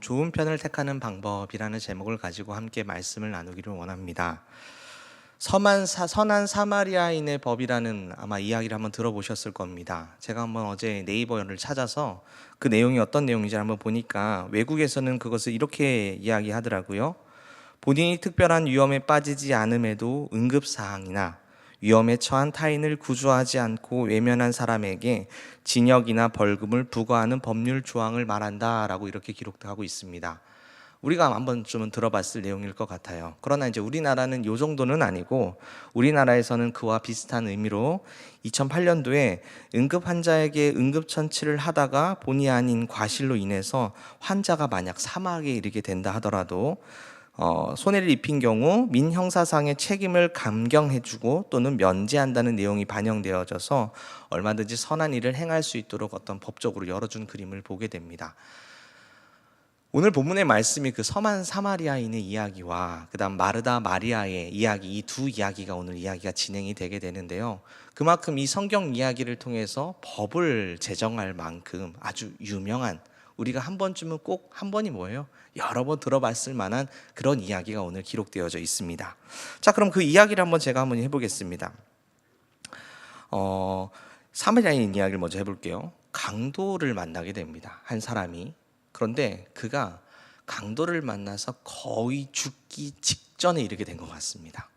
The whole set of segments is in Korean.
좋은 편을 택하는 방법이라는 제목을 가지고 함께 말씀을 나누기를 원합니다. 선한 사마리아인의 법이라는 아마 이야기를 한번 들어보셨을 겁니다. 제가 한번 어제 네이버를 찾아서 그 내용이 어떤 내용인지 한번 보니까 외국에서는 그것을 이렇게 이야기하더라고요. 본인이 특별한 위험에 빠지지 않음에도 응급사항이나 위험에 처한 타인을 구조하지 않고 외면한 사람에게 징역이나 벌금을 부과하는 법률 조항을 말한다라고 이렇게 기록하고 있습니다. 우리가 한 번쯤은 들어봤을 내용일 것 같아요. 그러나 이제 우리나라는 이 정도는 아니고, 우리나라에서는 그와 비슷한 의미로 2008년도에 응급 환자에게 응급처치를 하다가 본의 아닌 과실로 인해서 환자가 만약 사망에 이르게 된다 하더라도 손해를 입힌 경우 민형사상의 책임을 감경해주고 또는 면제한다는 내용이 반영되어져서 얼마든지 선한 일을 행할 수 있도록 어떤 법적으로 열어준 그림을 보게 됩니다. 오늘 본문의 말씀이 그 선한 사마리아인의 이야기와 그다음 마르다 마리아의 이야기, 이 두 이야기가 오늘 이야기가 진행이 되게 되는데요. 그만큼 이 성경 이야기를 통해서 법을 제정할 만큼 아주 유명한, 우리가 한 번쯤은 꼭 한 번이 뭐예요? 여러 번 들어봤을 만한 그런 이야기가 오늘 기록되어져 있습니다. 자, 그럼 그 이야기를 제가 한번 해보겠습니다. 사마리아인 이야기를 먼저 해볼게요. 강도를 만나게 됩니다. 한 사람이. 그런데 그가 강도를 만나서 거의 죽기 직전에 이르게 된 것 같습니다.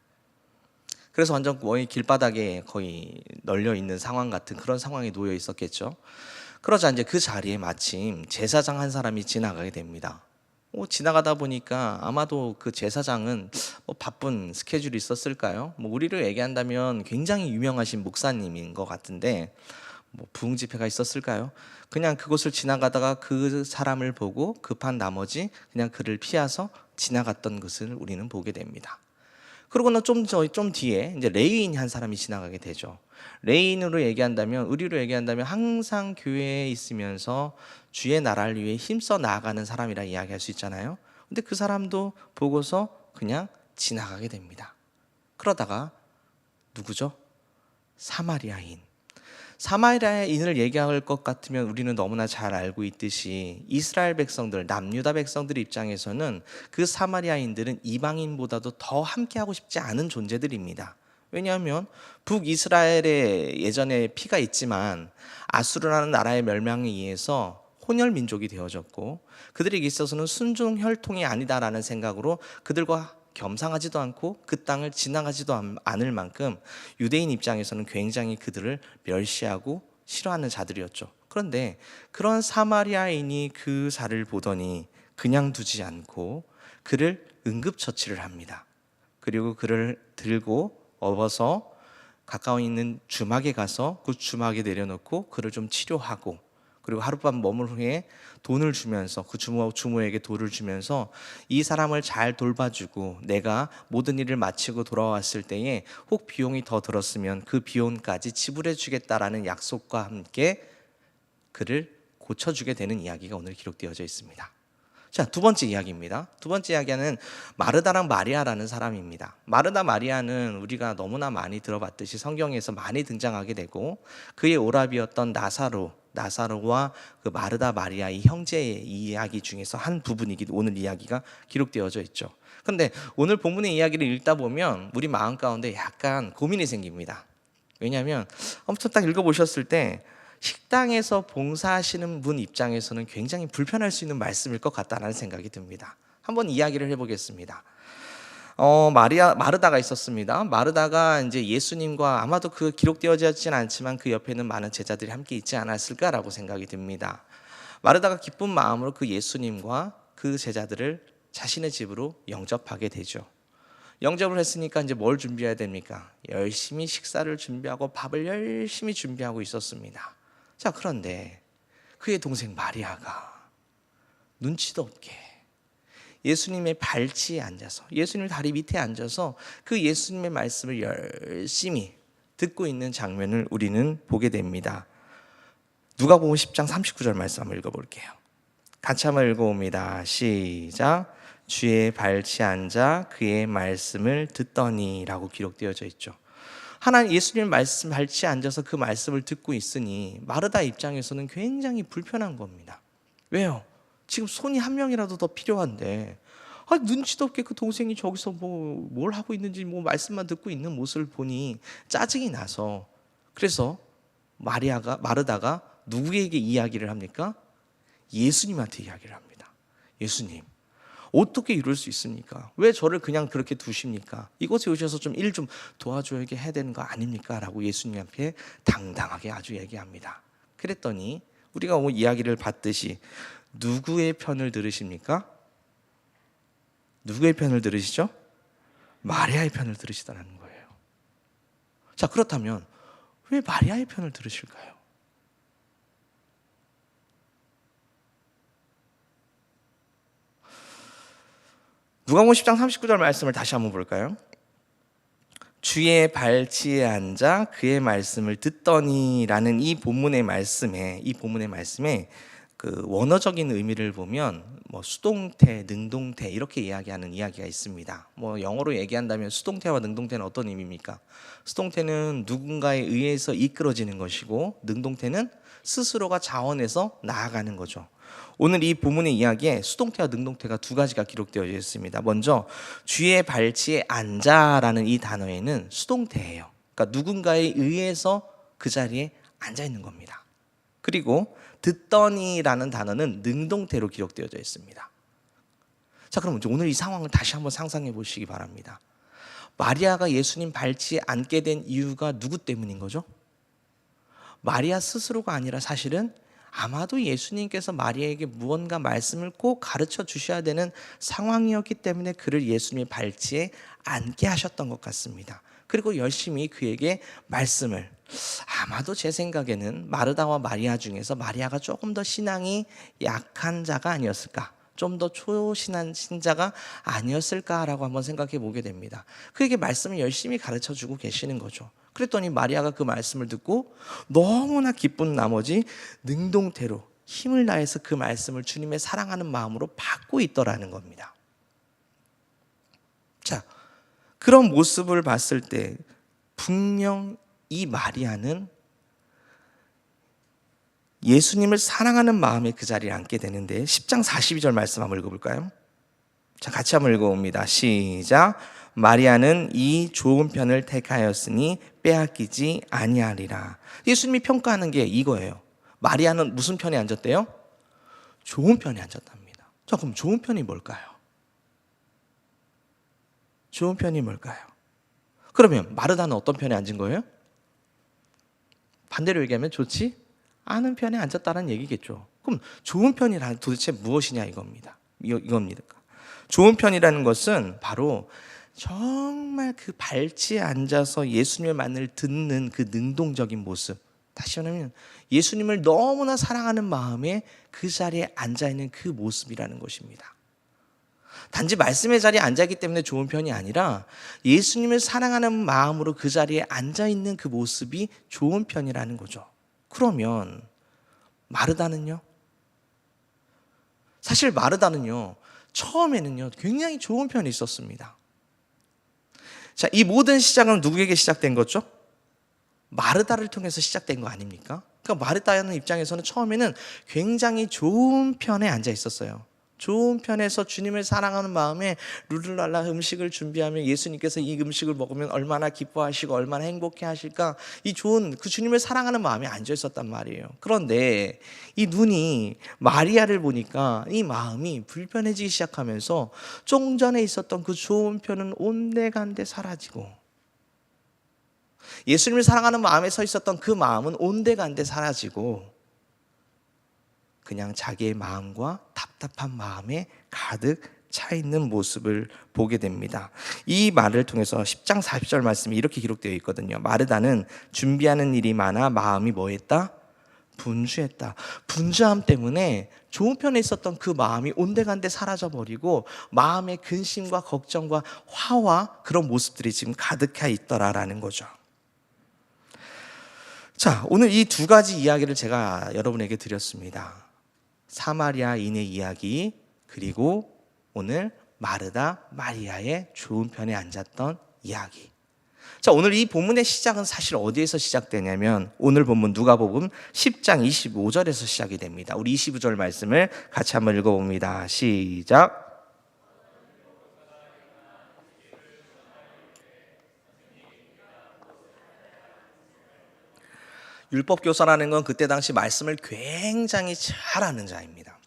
그래서 완전 거의 길바닥에 거의 널려 있는 상황 같은 그런 상황에 놓여 있었겠죠. 그러자 이제 그 자리에 마침 제사장 한 사람이 지나가게 됩니다. 지나가다 보니까 아마도 그 제사장은 바쁜 스케줄이 있었을까요? 우리를 얘기한다면 굉장히 유명하신 목사님인 것 같은데 부흥 집회가 있었을까요? 그냥 그곳을 지나가다가 그 사람을 보고 급한 나머지 그냥 그를 피해서 지나갔던 것을 우리는 보게 됩니다. 그러고는 좀 뒤에 이제 레위인 한 사람이 지나가게 되죠. 레위인으로 얘기한다면, 의리로 얘기한다면 항상 교회에 있으면서 주의 나라를 위해 힘써 나아가는 사람이라 이야기할 수 있잖아요. 근데 그 사람도 보고서 그냥 지나가게 됩니다. 그러다가 누구죠? 사마리아인을 얘기할 것 같으면 우리는 너무나 잘 알고 있듯이 이스라엘 백성들, 남유다 백성들 입장에서는 그 사마리아인들은 이방인보다도 더 함께하고 싶지 않은 존재들입니다. 왜냐하면 북이스라엘에 예전에 피가 있지만 아수르라는 나라의 멸망에 의해서 혼혈 민족이 되어졌고, 그들에게 있어서는 순종 혈통이 아니다라는 생각으로 그들과 겸상하지도 않고 그 땅을 지나가지도 않을 만큼 유대인 입장에서는 굉장히 그들을 멸시하고 싫어하는 자들이었죠. 그런데 그런 사마리아인이 그 자를 보더니 그냥 두지 않고 그를 응급처치를 합니다. 그리고 그를 들고 업어서 가까워 있는 주막에 가서 그 주막에 내려놓고 그를 좀 치료하고, 그리고 하룻밤 머물 후에 돈을 주면서 그 주모에게 돈을 주면서 이 사람을 잘 돌봐주고 내가 모든 일을 마치고 돌아왔을 때에 혹 비용이 더 들었으면 그 비용까지 지불해 주겠다라는 약속과 함께 그를 고쳐주게 되는 이야기가 오늘 기록되어져 있습니다. 자, 두 번째 이야기입니다. 두 번째 이야기는 마르다랑 마리아라는 사람입니다. 마르다 마리아는 우리가 너무나 많이 들어봤듯이 성경에서 많이 등장하게 되고, 그의 오라비였던 나사로와 그 마르다 마리아의 형제의 이야기 중에서 한 부분이 오늘 이야기가 기록되어져 있죠. 그런데 오늘 본문의 이야기를 읽다 보면 우리 마음 가운데 약간 고민이 생깁니다. 왜냐하면 엄청 딱 읽어보셨을 때 식당에서 봉사하시는 분 입장에서는 굉장히 불편할 수 있는 말씀일 것 같다는 생각이 듭니다. 한번 이야기를 해보겠습니다. 마르다가 있었습니다. 마르다가 이제 예수님과, 아마도 그 기록되어져 있지는 않지만 그 옆에는 많은 제자들이 함께 있지 않았을까라고 생각이 듭니다. 마르다가 기쁜 마음으로 그 예수님과 그 제자들을 자신의 집으로 영접하게 되죠. 영접을 했으니까 이제 뭘 준비해야 됩니까? 열심히 식사를 준비하고 밥을 열심히 준비하고 있었습니다. 자, 그런데 그의 동생 마리아가 눈치도 없게 예수님의 발치에 앉아서, 예수님 다리 밑에 앉아서 그 예수님의 말씀을 열심히 듣고 있는 장면을 우리는 보게 됩니다. 누가복음 10장 39절 말씀 한번 읽어볼게요. 같이 한번 읽어봅니다. 시작. 주의 발치에 앉아 그의 말씀을 듣더니 라고 기록되어져 있죠. 하나님 예수님 말씀 발치에 앉아서 그 말씀을 듣고 있으니 마르다 입장에서는 굉장히 불편한 겁니다. 왜요? 지금 손이 한 명이라도 더 필요한데 눈치도 없게 그 동생이 저기서 뭘 하고 있는지 말씀만 듣고 있는 모습을 보니 짜증이 나서, 그래서 마르다가 누구에게 이야기를 합니까? 예수님한테 이야기를 합니다. 예수님, 어떻게 이럴 수 있습니까? 왜 저를 그냥 그렇게 두십니까? 이곳에 오셔서 좀 일 좀 도와줘야 해야 되는 거 아닙니까? 라고 예수님 앞에 당당하게 아주 얘기합니다. 그랬더니 우리가 이야기를 봤듯이 누구의 편을 들으십니까? 누구의 편을 들으시죠? 마리아의 편을 들으시다는 거예요. 자, 그렇다면 왜 마리아의 편을 들으실까요? 누가복음 10장 39절 말씀을 다시 한번 볼까요? 주의 발치에 앉아 그의 말씀을 듣더니라는 이 본문의 말씀에 그 원어적인 의미를 보면 수동태, 능동태 이렇게 이야기하는 이야기가 있습니다. 영어로 얘기한다면 수동태와 능동태는 어떤 의미입니까? 수동태는 누군가에 의해서 이끌어지는 것이고, 능동태는 스스로가 자원해서 나아가는 거죠. 오늘 이 본문의 이야기에 수동태와 능동태가 두 가지가 기록되어 있습니다. 먼저 주의 발치에 앉아라는 이 단어에는 수동태예요. 그러니까 누군가에 의해서 그 자리에 앉아 있는 겁니다. 그리고 듣더니라는 단어는 능동태로 기록되어져 있습니다. 자, 그럼 오늘 이 상황을 다시 한번 상상해 보시기 바랍니다. 마리아가 예수님 발치에 앉게 된 이유가 누구 때문인 거죠? 마리아 스스로가 아니라 사실은 아마도 예수님께서 마리아에게 무언가 말씀을 꼭 가르쳐 주셔야 되는 상황이었기 때문에 그를 예수님의 발치에 앉게 하셨던 것 같습니다. 그리고 열심히 그에게 말씀을, 아마도 제 생각에는 마르다와 마리아 중에서 마리아가 조금 더 신앙이 약한 자가 아니었을까, 좀 더 초신한 신자가 아니었을까라고 한번 생각해 보게 됩니다. 그에게 말씀을 열심히 가르쳐 주고 계시는 거죠. 그랬더니 마리아가 그 말씀을 듣고 너무나 기쁜 나머지 능동태로 힘을 다해서 그 말씀을 주님의 사랑하는 마음으로 받고 있더라는 겁니다. 자, 그런 모습을 봤을 때 분명 이 마리아는 예수님을 사랑하는 마음에 그 자리에 앉게 되는데, 10장 42절 말씀 한번 읽어볼까요? 자, 같이 한번 읽어봅니다. 시작. 마리아는 이 좋은 편을 택하였으니 빼앗기지 아니하리라. 예수님이 평가하는 게 이거예요. 마리아는 무슨 편에 앉았대요? 좋은 편에 앉았답니다. 자, 그럼 좋은 편이 뭘까요? 좋은 편이 뭘까요? 그러면 마르다는 어떤 편에 앉은 거예요? 반대로 얘기하면 좋지 않은 편에 앉았다는 얘기겠죠. 그럼 좋은 편이란 도대체 무엇이냐 이겁니다. 좋은 편이라는 것은 바로 정말 그 발치에 앉아서 예수님의 말을 듣는 그 능동적인 모습, 다시 말하면 예수님을 너무나 사랑하는 마음에 그 자리에 앉아있는 그 모습이라는 것입니다. 단지 말씀의 자리에 앉아있기 때문에 좋은 편이 아니라 예수님을 사랑하는 마음으로 그 자리에 앉아있는 그 모습이 좋은 편이라는 거죠. 그러면 마르다는요? 사실 마르다는요, 처음에는요 굉장히 좋은 편이 있었습니다. 자, 이 모든 시작은 누구에게 시작된 거죠? 마르다를 통해서 시작된 거 아닙니까? 그러니까 마르다의 입장에서는 처음에는 굉장히 좋은 편에 앉아 있었어요. 좋은 편에서 주님을 사랑하는 마음에 룰루랄라 음식을 준비하면 예수님께서 이 음식을 먹으면 얼마나 기뻐하시고 얼마나 행복해 하실까, 이 좋은 그 주님을 사랑하는 마음에 앉아 있었단 말이에요. 그런데 이 눈이 마리아를 보니까 이 마음이 불편해지기 시작하면서 좀 전에 있었던 그 좋은 편은 온데간데 사라지고, 예수님을 사랑하는 마음에 서 있었던 그 마음은 온데간데 사라지고 그냥 자기의 마음과 답답한 마음에 가득 차 있는 모습을 보게 됩니다. 이 말을 통해서 10장 40절 말씀이 이렇게 기록되어 있거든요. 마르다는 준비하는 일이 많아 마음이 뭐했다? 분주했다. 분주함 때문에 좋은 편에 있었던 그 마음이 온데간데 사라져버리고 마음의 근심과 걱정과 화와 그런 모습들이 지금 가득해 있더라라는 거죠. 자, 오늘 이 두 가지 이야기를 제가 여러분에게 드렸습니다. 사마리아인의 이야기, 그리고 오늘 마르다 마리아의 좋은 편에 앉았던 이야기. 자, 오늘 이 본문의 시작은 사실 어디에서 시작되냐면 오늘 본문 누가복음 10장 25절에서 시작이 됩니다. 우리 25절 말씀을 같이 한번 읽어봅니다. 시작. 율법교사라는 건 그때 당시 말씀을 굉장히 잘 아는 자입니다.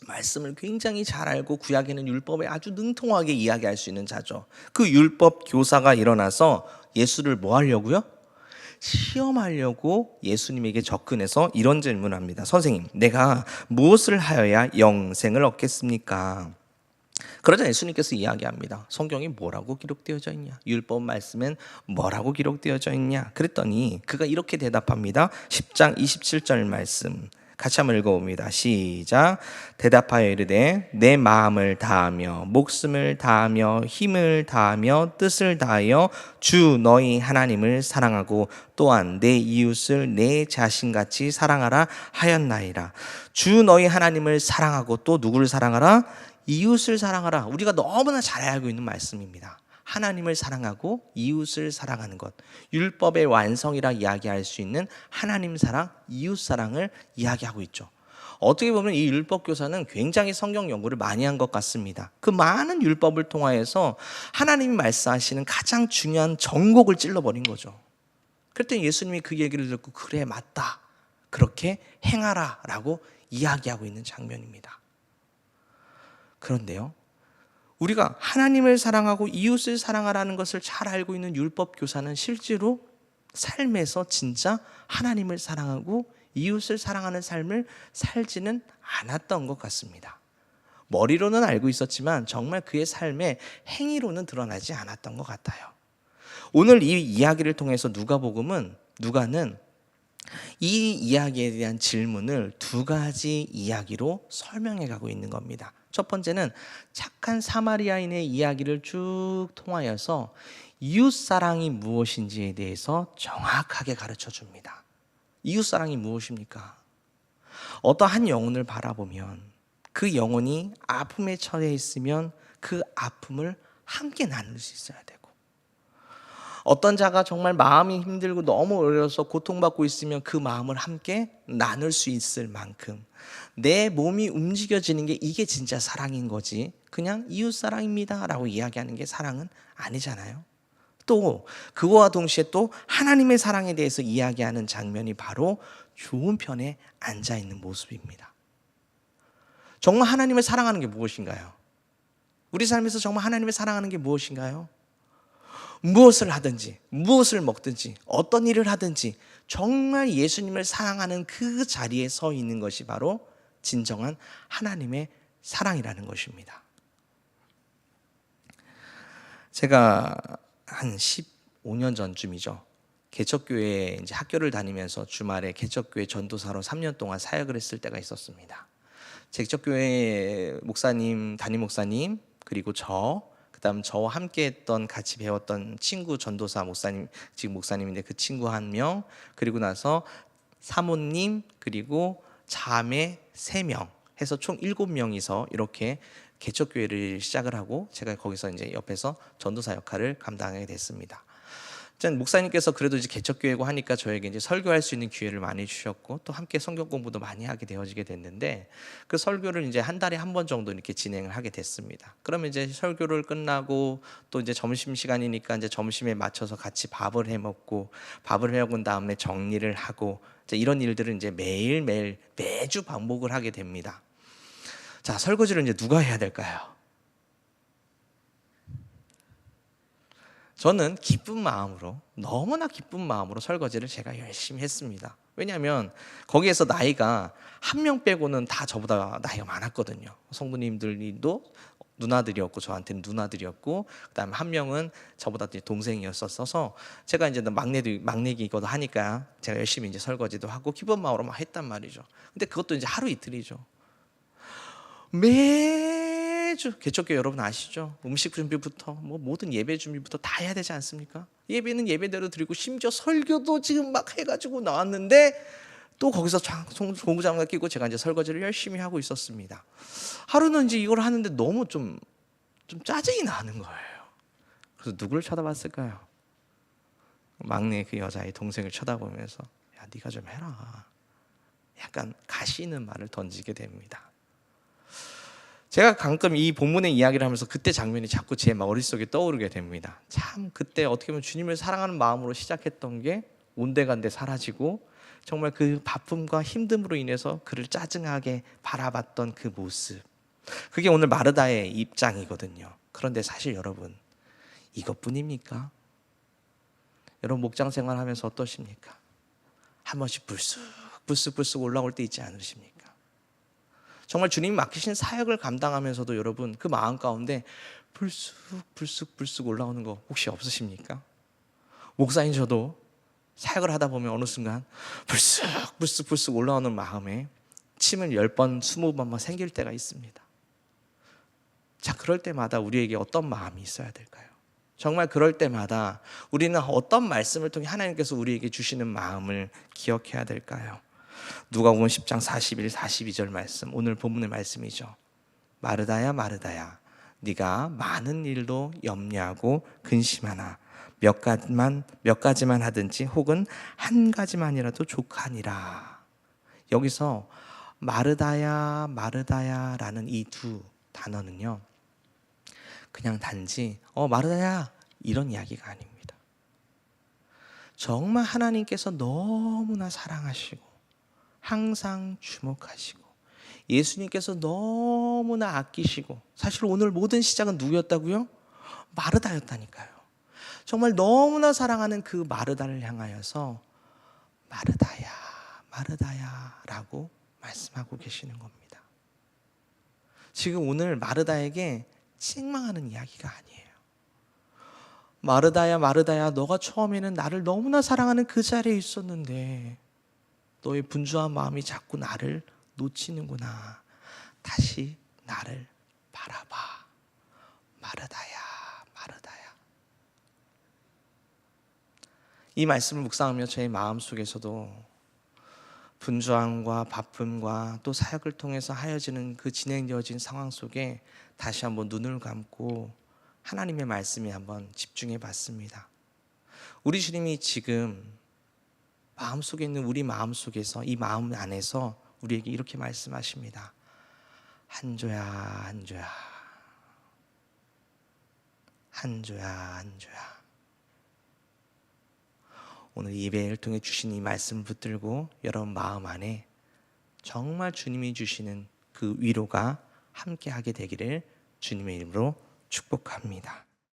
말씀을 굉장히 잘 알고 구약에는 율법에 아주 능통하게 이야기할 수 있는 자죠. 그 율법 교사가 일어나서 예수를 뭐 하려고요? 시험하려고 예수님에게 접근해서 이런 질문을 합니다. 선생님, 내가 무엇을 하여야 영생을 얻겠습니까? 그러자 예수님께서 이야기합니다. 성경에 뭐라고 기록되어져 있냐? 율법 말씀엔 뭐라고 기록되어져 있냐? 그랬더니 그가 이렇게 대답합니다. 10장 27절 말씀 같이 한번 읽어봅니다. 시작. 대답하여 이르되 내 마음을 다하며 목숨을 다하며 힘을 다하며 뜻을 다하여 주 너희 하나님을 사랑하고 또한 내 이웃을 내 자신같이 사랑하라 하였나이다. 주 너희 하나님을 사랑하고 또 누구를 사랑하라? 이웃을 사랑하라. 우리가 너무나 잘 알고 있는 말씀입니다. 하나님을 사랑하고 이웃을 사랑하는 것, 율법의 완성이라 이야기할 수 있는 하나님 사랑, 이웃 사랑을 이야기하고 있죠. 어떻게 보면 이 율법 교사는 굉장히 성경 연구를 많이 한 것 같습니다. 그 많은 율법을 통하여서 하나님이 말씀하시는 가장 중요한 정곡을 찔러버린 거죠. 그랬더니 예수님이 그 얘기를 듣고 그래 맞다, 그렇게 행하라 라고 이야기하고 있는 장면입니다. 그런데요, 우리가 하나님을 사랑하고 이웃을 사랑하라는 것을 잘 알고 있는 율법 교사는 실제로 삶에서 진짜 하나님을 사랑하고 이웃을 사랑하는 삶을 살지는 않았던 것 같습니다. 머리로는 알고 있었지만 정말 그의 삶의 행위로는 드러나지 않았던 것 같아요. 오늘 이 이야기를 통해서 누가는 이 이야기에 대한 질문을 두 가지 이야기로 설명해 가고 있는 겁니다. 첫 번째는 착한 사마리아인의 이야기를 쭉 통하여서 이웃사랑이 무엇인지에 대해서 정확하게 가르쳐 줍니다. 이웃사랑이 무엇입니까? 어떠한 영혼을 바라보면 그 영혼이 아픔에 처해 있으면 그 아픔을 함께 나눌 수 있어야 되고, 어떤 자가 정말 마음이 힘들고 너무 어려워서 고통받고 있으면 그 마음을 함께 나눌 수 있을 만큼 내 몸이 움직여지는 게 이게 진짜 사랑인 거지, 그냥 이웃사랑입니다 라고 이야기하는 게 사랑은 아니잖아요. 또 그거와 동시에 또 하나님의 사랑에 대해서 이야기하는 장면이 바로 좋은 편에 앉아있는 모습입니다. 정말 하나님을 사랑하는 게 무엇인가요? 우리 삶에서 정말 하나님을 사랑하는 게 무엇인가요? 무엇을 하든지 무엇을 먹든지 어떤 일을 하든지 정말 예수님을 사랑하는 그 자리에 서 있는 것이 바로 진정한 하나님의 사랑이라는 것입니다. 제가 한 15년 전쯤이죠. 개척교회에 이제 학교를 다니면서 주말에 개척교회 전도사로 3년 동안 사역을 했을 때가 있었습니다. 개척교회 목사님, 담임 목사님, 그리고 그다음 저와 함께했던 같이 배웠던 친구 전도사 목사님, 지금 목사님인데 그 친구 한 명, 그리고 나서 사모님, 그리고 자매 3명 해서 총 7명이서 이렇게 개척교회를 시작을 하고 제가 거기서 이제 옆에서 전도사 역할을 감당하게 됐습니다. 목사님께서 그래도 이제 개척교회고 하니까 저에게 이제 설교할 수 있는 기회를 많이 주셨고 또 함께 성경 공부도 많이 하게 되어지게 됐는데, 그 설교를 이제 한 달에 한 번 정도 이렇게 진행을 하게 됐습니다. 그러면 이제 설교를 끝나고 또 이제 점심 시간이니까 이제 점심에 맞춰서 같이 밥을 해 먹고, 밥을 해 먹은 다음에 정리를 하고, 이제 이런 일들을 이제 매주 반복을 하게 됩니다. 자, 설거지를 이제 누가 해야 될까요? 저는 너무나 기쁜 마음으로 설거지를 제가 열심히 했습니다. 왜냐하면 거기에서 나이가 한 명 빼고는 다 저보다 나이가 많았거든요. 성도님들도 누나들이었고 저한테는 누나들이었고, 그다음에 한 명은 저보다 동생이었어서 제가 이제 막내기거도 하니까 제가 열심히 이제 설거지도 하고 기쁜 마음으로 막 했단 말이죠. 근데 그것도 이제 하루 이틀이죠. 매주 개척교회 여러분 아시죠? 음식 준비부터 모든 예배 준비부터 다 해야 되지 않습니까? 예배는 예배대로 드리고 심지어 설교도 지금 막 해가지고 나왔는데 또 거기서 공구장갑 끼고 제가 이제 설거지를 열심히 하고 있었습니다. 하루는 이제 이걸 하는데 너무 좀 짜증이 나는 거예요. 그래서 누구를 쳐다봤을까요? 막내 그 여자의 동생을 쳐다보면서 야, 네가 좀 해라. 약간 가시 있는 말을 던지게 됩니다. 제가 가끔 이 본문의 이야기를 하면서 그때 장면이 자꾸 제 머릿속에 떠오르게 됩니다. 참 그때 어떻게 보면 주님을 사랑하는 마음으로 시작했던 게 온데간데 사라지고 정말 그 바쁨과 힘듦으로 인해서 그를 짜증하게 바라봤던 그 모습, 그게 오늘 마르다의 입장이거든요. 그런데 사실 여러분, 이것뿐입니까? 여러분 목장 생활하면서 어떠십니까? 한 번씩 불쑥 올라올 때 있지 않으십니까? 정말 주님이 맡기신 사역을 감당하면서도 여러분 그 마음 가운데 불쑥 올라오는 거 혹시 없으십니까? 목사인 저도 사역을 하다 보면 어느 순간 불쑥 올라오는 마음에 침을 10번, 20번만 생길 때가 있습니다. 자, 그럴 때마다 우리에게 어떤 마음이 있어야 될까요? 정말 그럴 때마다 우리는 어떤 말씀을 통해 하나님께서 우리에게 주시는 마음을 기억해야 될까요? 누가복음 10장 41, 42절 말씀, 오늘 본문의 말씀이죠. 마르다야 마르다야, 네가 많은 일로 염려하고 근심하나 몇 가지만 하든지 혹은 한 가지만이라도 족하니라. 여기서 마르다야 마르다야라는 이 두 단어는요, 그냥 단지 마르다야 이런 이야기가 아닙니다. 정말 하나님께서 너무나 사랑하시고 항상 주목하시고 예수님께서 너무나 아끼시고, 사실 오늘 모든 시작은 누구였다고요? 마르다였다니까요. 정말 너무나 사랑하는 그 마르다를 향하여서 마르다야 마르다야 라고 말씀하고 계시는 겁니다. 지금 오늘 마르다에게 책망하는 이야기가 아니에요. 마르다야 마르다야, 너가 처음에는 나를 너무나 사랑하는 그 자리에 있었는데 너의 분주한 마음이 자꾸 나를 놓치는구나. 다시 나를 바라봐. 마르다야 마르다야. 이 말씀을 묵상하며 제 마음속에서도 분주함과 바쁨과 또 사역을 통해서 하여지는 그 진행되어진 상황 속에 다시 한번 눈을 감고 하나님의 말씀에 한번 집중해 봤습니다. 우리 주님이 지금 마음속에 있는 우리 마음속에서, 이 마음 안에서 우리에게 이렇게 말씀하십니다. 한조야 한조야 한조야 한조야. 오늘 예배를 통해 주신 이 말씀을 붙들고 여러분 마음 안에 정말 주님이 주시는 그 위로가 함께하게 되기를 주님의 이름으로 축복합니다.